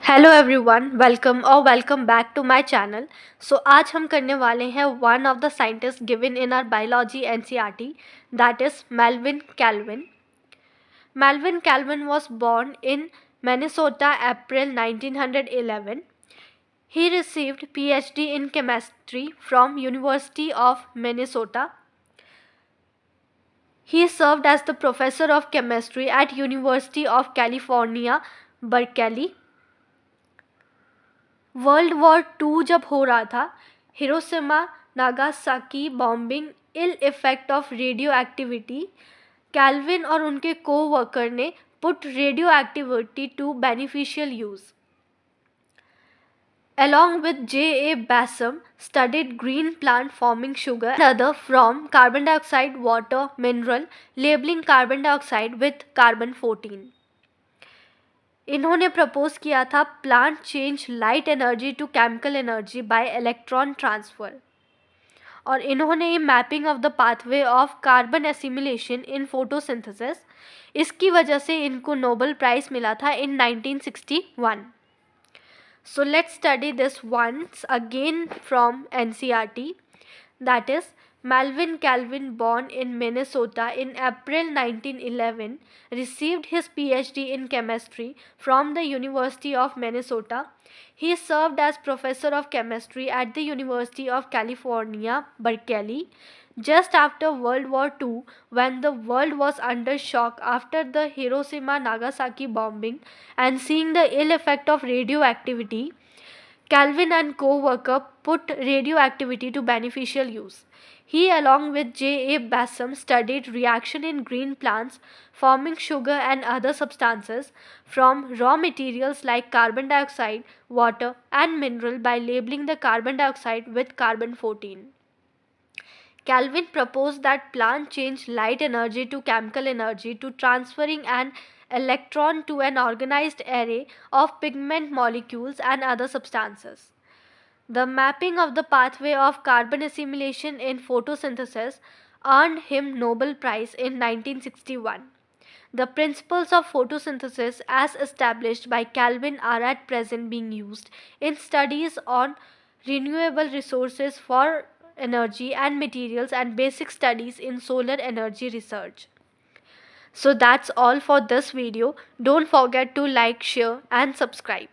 Hello everyone, welcome back to my channel. आज हम करने वाले हैं one of the scientist given in our biology NCERT, that is Melvin Calvin. Melvin Calvin was born in Minnesota April 1911. He received PhD in chemistry from University of Minnesota. He served as the professor of chemistry at University of California, Berkeley. World war two जब हो रहा था, Hiroshima Nagasaki bombing ill effect of radioactivity, Calvin और उनके coworker ने put radioactivity to beneficial use. Along with J.A. Bassam, studied green plant forming sugar and other from carbon dioxide, water, mineral, labeling carbon dioxide with carbon 14. इन्होंने propose किया था plant change light energy to chemical energy by electron transfer, और इन्होंने ये mapping of the pathway of carbon assimilation in photosynthesis, इसकी वजह से इनको नोबेल प्राइज़ मिला था in 1961. So let's study this once again from NCERT, that is Melvin Calvin, born in Minnesota in April 1911, received his PhD in chemistry from the University of Minnesota. He served as professor of chemistry at the University of California, Berkeley. Just after World War II, when the world was under shock after the Hiroshima-Nagasaki bombing and seeing the ill effect of radioactivity, Calvin and co-worker put radioactivity to beneficial use. He, along with J.A. Bassam, studied reaction in green plants forming sugar and other substances from raw materials like carbon dioxide, water, and mineral by labeling the carbon dioxide with carbon 14. Calvin proposed that plants change light energy to chemical energy to transferring an electron to an organized array of pigment molecules and other substances. The mapping of the pathway of carbon assimilation in photosynthesis earned him Nobel Prize in 1961. The principles of photosynthesis as established by Calvin are at present being used in studies on renewable resources for energy and materials and basic studies in solar energy research. So that's all for this video. Don't forget to like, share and subscribe.